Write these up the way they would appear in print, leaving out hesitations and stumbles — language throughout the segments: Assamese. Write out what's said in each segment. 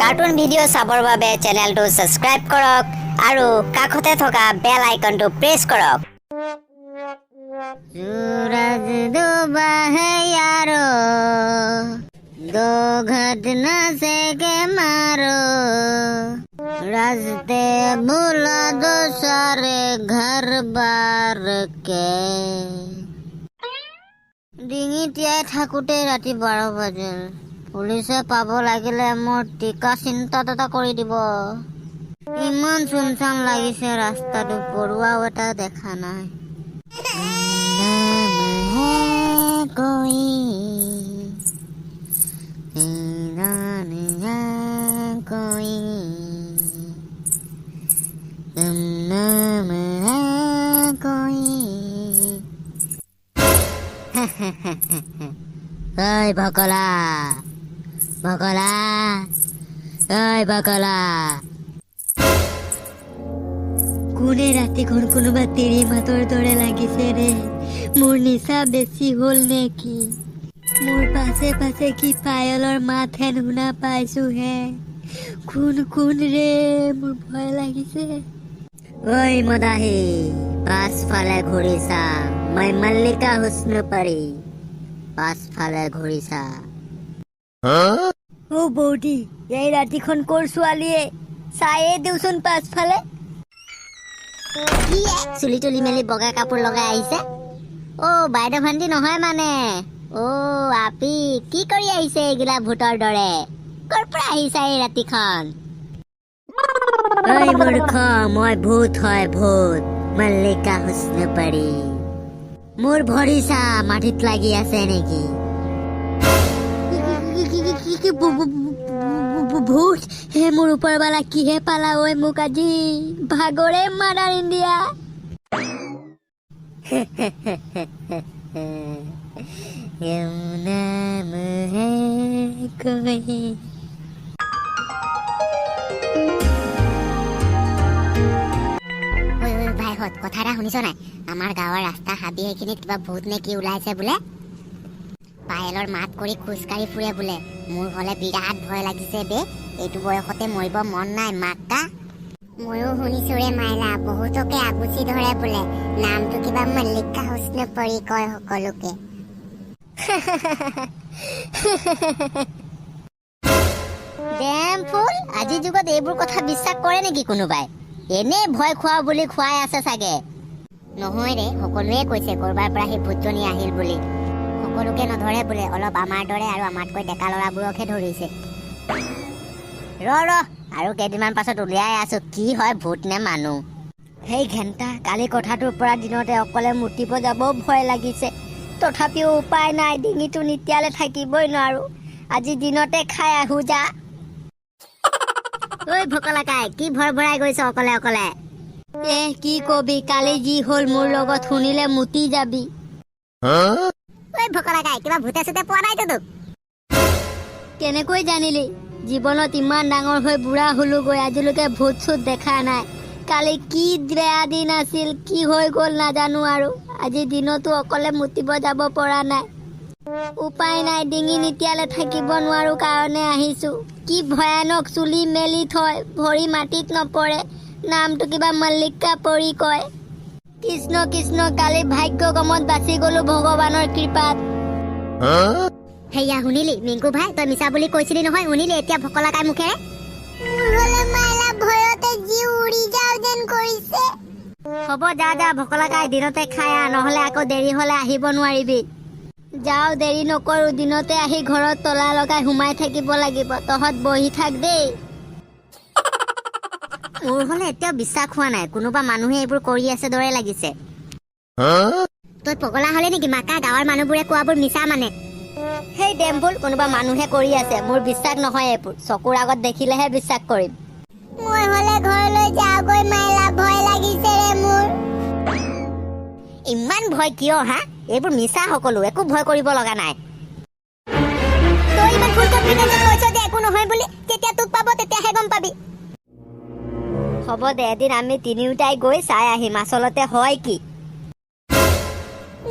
কাৰ্টুন ভিডিঅ' চাবৰ বাবে চেনেলটো সাবস্ক্ৰাইব কৰক আৰু কাষতে থকা বেল আইকনটো প্ৰেছ কৰক। सूरज डूबा है यारो, दो घटना से के मारो, रास्ते भूला दो सारे घर बार के। ডিঙি তিয়াই থাকোঁতে ৰাতি 12 বাজিল। পুলিচে পাব লাগিলে মোৰ টিকা চিন্তাত এটা কৰি দিব। ইমান চুনচান লাগিছে ৰাস্তাটো, পৰুৱাও এটা দেখা নাই। ঐ ভকলা ভকলা, ঐ ভকলা, কোনে ৰাতিখন কোনোবা তিৰি মাতৰ দৰে লাগিছে ৰে। মোৰ নিচা বেছি হ'ল নেকি? মোৰ পাছে পাছে কি পায়লৰ মাত হেন শুনা পাইছো হে। কোন কোন ৰে, মোৰ ভয় লাগিছে। ঐ মদাহী, পাছফালে ঘূৰিছা, মই মল্লিকা হুস্নুপৰী। পাছফালে ঘূৰিছা। অ বৌদি, এই ৰাতিখন কৰ ছোৱালীয়ে? চায়ে দিওঁচোন পাছফালে। চুলি তুলি মেলি বগা কাপোৰ লগাই আহিছে। অ বাইদেউ ভণ্টি নহয় মানে? অ আপি, কি কৰি আহিছে এইগিলা ভূতৰ দৰে? কৰ পৰা আহিছা এই ৰাতিখন? ঐ মূৰ্খ, মই ভূত হয় ভূত, মল্লিকা হুস্নুপৰী। মোৰ ভৰি চা মাটিত লাগি আছে নেকি? ভূত হে মোৰ ওপৰৱালা, কিহে পালা ঐ মোক আজি? ভাগৰে মাদাৰ ইণ্ডিয়া। ভাইহঁত, কথা এটা শুনিছ নাই? আমাৰ গাঁৱৰ ৰাস্তা হাবি এইখিনিত কিবা ভূত নে কি ওলাইছে বোলে। পায়েলৰ মাত কৰি খোজকাঢ়ি ফুৰে বোলে। মোৰ হলে বিৰাট ভয় লাগিছে বে। এইটো বয়সতে মৰিব মন নাই মাক্কা। ময়ো শুনিছো ৰে মাইলা, বহুতকে আগুচি ধৰে বোলে। নামটো কিবা মল্লিকা হুস্নুপৰী কয় সকলোকে। ডেম ফুল, আজিৰ যুগত এইবোৰ কথা বিশ্বাস কৰে নেকি কোনোবাই? এনে ভয় খোৱা বুলি খুৱাই আছে চাগে। নহয় ৰে, সকলোৱে কৈছে কৰবাৰ পৰা সেই ভূতজনী আহিল বুলি। সকলোকে নধৰে বোলে, অলপ আমাৰ দৰে আৰু আমাতকৈ ডেকা ল'ৰাবোৰকহে ধৰিছে। ৰ আৰু কেইদিনমান পাছত উলিয়াই আছো কি হয় ভূত নে মানুহ। সেই ঘেণ্টা, কালি কথাটোৰ পৰা দিনতে অকলে মুতিব যাবও ভয় লাগিছে। তথাপিও উপায় নাই, ডিঙিটো নিতিয়ালে থাকিবই নোৱাৰো। আজি দিনতে খাই আহো যা। ঐ ভকলাকাই, কি ভৰ ভৰাই গৈছ অকলে অকলে? কি কবি, কালি যি হ'ল মোৰ লগত শুনিলে মুতি যাবি। ঐ ভকলাকাই, কিবা ভূতে চুতে পোৱা নাইতো তোক? কেনেকৈ জানিলি? জীৱনত ইমান ডাঙৰ হৈ বুঢ়া হলোগৈ, আজিলৈকে ভূত চুত দেখা নাই। কালি কি বেয়া দিন আছিল, কি হৈ গ'ল নাজানো আৰু। আজি দিনতো অকলে মুতিব যাব পৰা নাই। উপায় নাই, ডিঙি নিতিয়ালে থাকিব নোৱাৰো কাৰণে আহিছো। কি ভয়ানক, চুলি মেলি থয়, ভৰি মাটিত নপৰে। নামটো কিবা মল্লিকা পৰী কয়। কৃষ্ণ কৃষ্ণ, কালি ভাগ্য কমত বাচি গলো ভগৱানৰ কৃপাত। হেয়া শুনিলি মিংকু ভাই, তই মিছা বুলি কৈছিলি নহয়, শুনিলি এতিয়া ভকলাকাই মুখেৰে? হ'ব যা যা ভকলাকাই, দিনতে খাই আহ, নহলে আকৌ দেৰি হলে আহিব নোৱাৰিবি। যাও, দেৰি নকৰো, দিনতে আহি ঘৰত তলা লগাই সোমাই থাকিব লাগিব। তহঁত বহি থাক দেই। মোৰ হলে এতিয়াও বিশ্বাস হোৱা নাই, কোনোবা মানুহে এইবোৰ কৰি আছে দৰে লাগিছে। তই পগলা হলে নেকি মাকা? গাঁৱৰ মানুহবোৰে কোৱাবোৰ মিছা মানে। সেই ডেম্বুল, কোনোবা মানুহে কৰি আছে, মোৰ বিশ্বাস নহয় এইবোৰ। চকুৰ আগত দেখিলেহে বিশ্বাস কৰিম। মই হলে ঘৰলৈ যাওগৈ মাইলা, ভয় লাগিছে ৰে মোৰ। ইমান ভয় কিয় হা? এইবোৰ মিছা সকলো, একো ভয় কৰিব লগা নাই। তই ইমান ফুল কনফিডেন্সত কৈছ যে একো নহয় বুলি, তেতিয়া তোক পাব তেতিয়াহে গম পাবি। হ'ব দে, এদিন আমি তিনিওটাই গৈ চাই আহিম আচলতে হয় কি।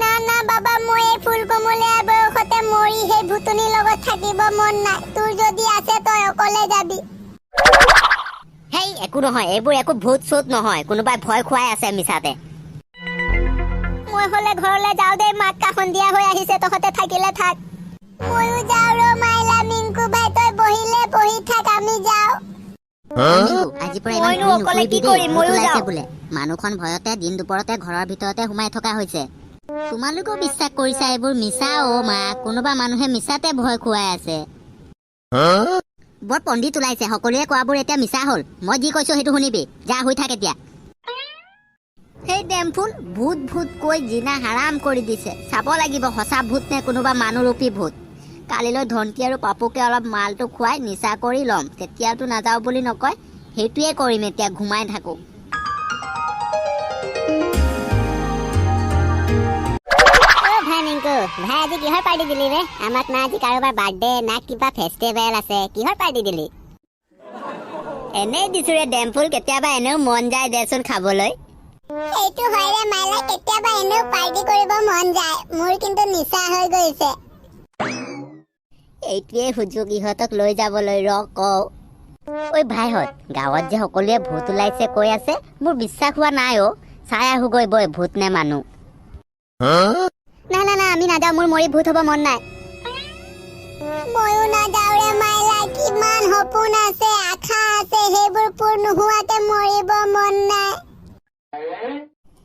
না না বাবা, মই এই ফুল কমলীয়া বয়সত ইয়াতে মৰি সেই ভূতনিৰ লগত থাকিব মন নাই তোৰ যদি আছে তই অকলে যাবি হেই একো নহয় এইবোৰ একো ভূত চুত নহয় কোনোবাই ভয় খুৱাই আছে মিছাতে মই হলে ঘৰলৈ যাও দে মাকা সন্ধিয়া হৈ আহিছে তহঁতে থাকিলে থাক ময়ো যাও ৰ মাইলা মিংকু ভাই তই বহিলে বহি থাক আমি যাও আজি পৰা ইমান অকলে কি কৰিম ময়ো যাও বোলে মানুহখন ভয়তে দিন দুপৰতে ঘৰৰ ভিতৰতে সোমাই থকা হৈছে তোমালোকেও বিশ্বাস কৰিছা এইবোৰ মিছা অ মা কোনোবা মানুহে মিছাতে ভয় খুৱাই আছে বৰ পণ্ডিত ওলাইছে সকলোৱে কোৱাবোৰ এতিয়া মিছা হ'ল মই যি কৈছো সেইটো শুনিবি যা হৈ থাক এতিয়া সেই ডেমফুল ভূত ভূত কৈ জিনা হাৰাম কৰি দিছে চাব লাগিব সঁচা ভূত নে কোনোবা মানুহৰূপী ভূত কালিলৈ ধনকি আৰু পাপুকে অলপ মালটো খুৱাই নিচা কৰি ল'ম তেতিয়াতো নাযাওঁ বুলি নকয় সেইটোৱে কৰিম এতিয়া ঘুমাই থাকো ভাই মিংকু ভাই আজি কিহৰ পাৰ্টি দিলি ৰে আমাক না আজি কাৰোবাৰ বাৰ্থডে না কিবা ফেষ্টিভেল আছে কিহৰ পাৰ্টি দিলি এনেই দিছো ৰে ডেমফুল কেতিয়াবা এনেও মন যায় দেচোন খাবলৈ এইটো হয় ৰে মাইলা কেতিয়াবা এনেও পাৰ্টি কৰিব মন যায় মোৰ কিন্তু নিচা হৈ গৈছে এইটোৱে সুযোগ ইহঁতক লৈ যাবলৈ ৰ কওঁ ঐ ভাইহঁত গাঁৱত যে সকলোৱে ভূত ওলাইছে কৈ আছে মোৰ বিশ্বাস হোৱা নাই অ চাই আহোগৈ বৈ ভূত নে মানুহ না না না আমি নাযাওঁ মোৰ মৰি ভূত হ'ব মন নাই ময়ো নাযাওঁ ৰে মাইলা কিমান সপোন আছে আশা আছে সেইবোৰ পূৰ নোহোৱাকে মৰিব মন নাই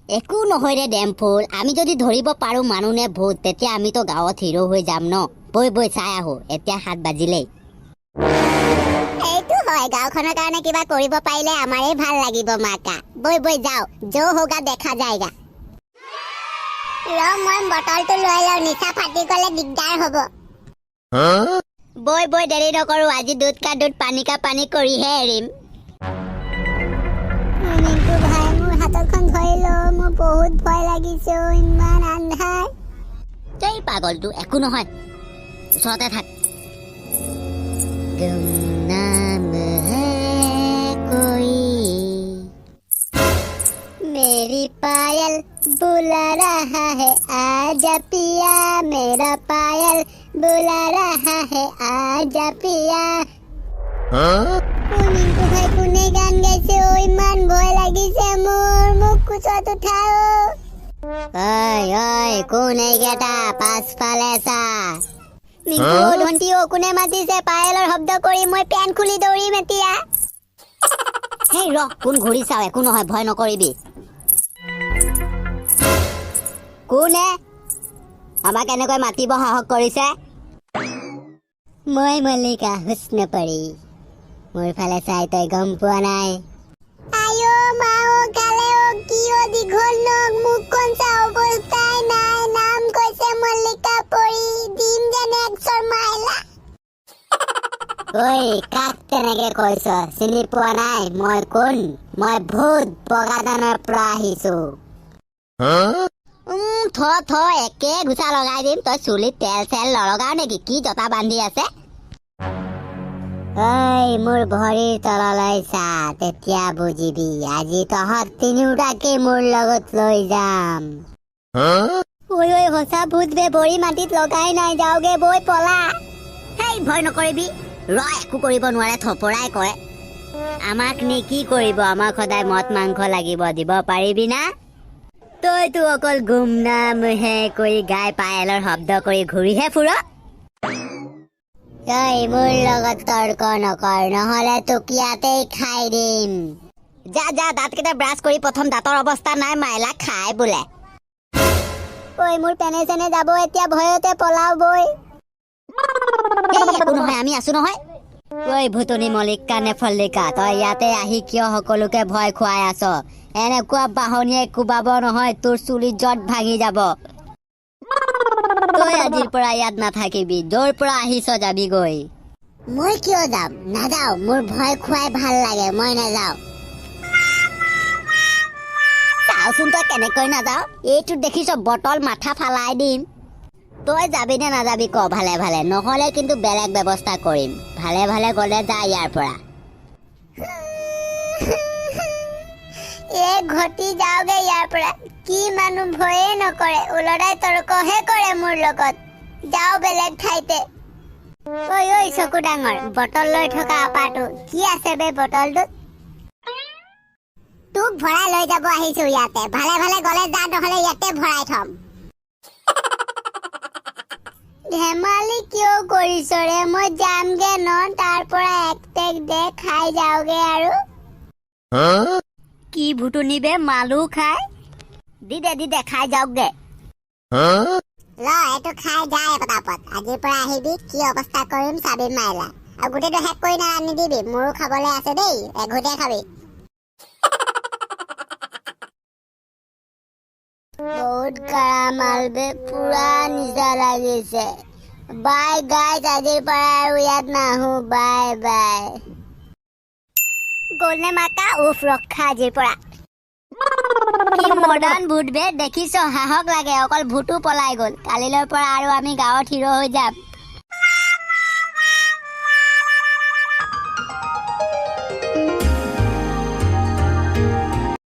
একো নহয় ৰে ডেমফুল আমি যদি ধৰিব পাৰো মানুহ নে ভূত তেতিয়া আমিতো গাঁৱত হিৰো হৈ যাম ন বৈ বৈ চাই আহো এতিয়া 7 বাজিলেই এইটো হয় গাঁওখনৰ কাৰণে কিবা কৰিব পাৰিলে আমাৰে ভাল লাগিব মাকা বৈ বৈ যাও যো হোগা দেখা যায়গা ৰ মই বটলটো লৈ লওঁ নিচা ফাটি গলে দিগদাৰ হ'ব বৈ বৈ দেৰি নকৰো আজি দুধ কা দুধ পানী কা পানী কৰিহে এৰিম মিংকু ভাই মোৰ হাতখন ধৰি ল মোৰ বহুত ভয় লাগিছে ইমান আন্ধাৰ এই পাগলটো একো নহয় ওচৰতে থাক গুমনাম হে কোই मेरी पायल बुला रहा है आजा पिया मेरा पायल बुला रहा है आजा पिया মিংকু ভাই কোনে গান গাইছে ঐ ইমান ভয় লাগিছে মোৰ মোক কোচত উঠাও ঐ ঐ কোন এইকেইটা পাছফালে চা মিংকু ধন্তি ও কোনে মাতিছে পায়েলৰ শব্দ কৰি মই পেন খুলি দৌৰিম এতিয়া হেই ৰ কোন ঘূৰি চাও একো নহয় ভয় নকৰিবি কোনে আমাক এনেকৈ মাতিব সাহস কৰিছে মই মল্লিকা হুস্ন পৰি মোৰ ফালে চাই তই গম পোৱা নাই আয়ো মাও গালে ও কিয় দীঘল নখ মুখখন চা অৱস্থাই নাই নাম কৈছে মল্লিকা পৰি দিম যেনে একচৰ মাইলা ঐ কাক তেনেকে কৈছ চিনি পোৱা নাই মই কোন মই ভূত বগাদানৰ পৰা আহিছো থ একে ঘুচা লগাই দিম তই চুলিত তেল চেল নলগাও নেকি কি জতা বান্ধি আছে ঐ মোৰ ভৰিৰ তললৈ চা তেতিয়া বুজিবি আজি তহঁত তিনিওটাকে মোৰ লগত লৈ যাম ঐ ঐ সঁচা ভূত বে ভৰি মাটিত লগাই নাই যাওগে বৈ পলা হেই ভয় নকৰিবি ৰ একো কৰিব নোৱাৰে থপৰাই কয় আমাক নে কি কৰিব আমাক সদায় মদ মাংস লাগিব দিব পাৰিবি না তইতো অকল গুমনাম হে কৰি গাই পায়েলৰ শব্দ কৰি ঘূৰিহে ফুৰ তই মোৰ লগত তৰ্ক নকৰ নহলে তোক ইয়াতেই খাই দিম যা যা দাঁতকেইটা ব্ৰাছ কৰি প্ৰথম দাঁতৰ অৱস্থা নাই মাইলা খাই বোলে ঐ মোৰ পেনে চেনে যাব এতিয়া ভয়তে পলাও বৈ একো নহয় আমি আছো নহয় ঐ ভূতনি মল্লিকা নে ফল্লিকা তই ইয়াতে আহি কিয় সকলোকে ভয় খুৱাই আছ এনেকুৱা বাহনীয়ে কোবাব নহয় তোৰ চুলি জট ভাঙি যাব তই আজিৰ পৰা ইয়াত নাথাকিবি য'ৰ পৰা আহিছ যাবিগৈ মই কিয় যাম নাযাওঁ মোৰ ভয় খুৱাই ভাল লাগে মই নাযাওঁ চাওচোন তই কেনেকৈ নাযাওঁ এইটো দেখিছ বটল মাথা ফালাই দিম তই যাবি নে নাযাবি ক ভালে ভালে নহ'লে কিন্তু বেলেগ ব্যৱস্থা কৰিম ভালে ভালে গ'লে যা ইয়াৰ পৰা ঘটি যাওগে ইয়াৰ পৰা কি মানুহ ভয়ে নকৰে ওলৰাই তৰ্কহে কৰে মোৰ লগত যাও বেলেগ ঠাইতে ঐ চকু ডাঙৰ বটল লৈ থকা আপাটো কি আছে বে বটলটোত তোক ভৰাই লৈ যাব আহিছো ইয়াতে ভালে ভালে গলে যা নহলে ইয়াতে ভৰাই থম ধেমালি কিয় কৰিছ ৰে মই যামগে ন তাৰ পৰা এক টেক দে খাই যাওগে আৰু কি ভুটুনি বে মালু খাই দি দে খাই যাওগে ল এইটো খাই যায় পতাপত আজিৰ পৰা আহিবি কি অৱস্থা কৰিম চাবি মাইলা আৰু গোটেইটো শেষ কৰি আনি দিবি মোৰো খাবলৈ আছে দেই এঘুটে খাবি বহুত কাৰা মাল বে পুৰা নিচা লাগিছে বাই গাইজ আজিৰ পৰা আৰু ইয়াত নাহো বাই বাই গলনে মাকা উফ ৰক্ষা আজিৰ পৰা কি মডাৰ্ণ ভূত বে দেখিছ হাহক লাগে অকল ভূতো পলাই গ'ল কালিলৈৰ পৰা আৰু আমি গাঁৱত হিৰো হৈ যাম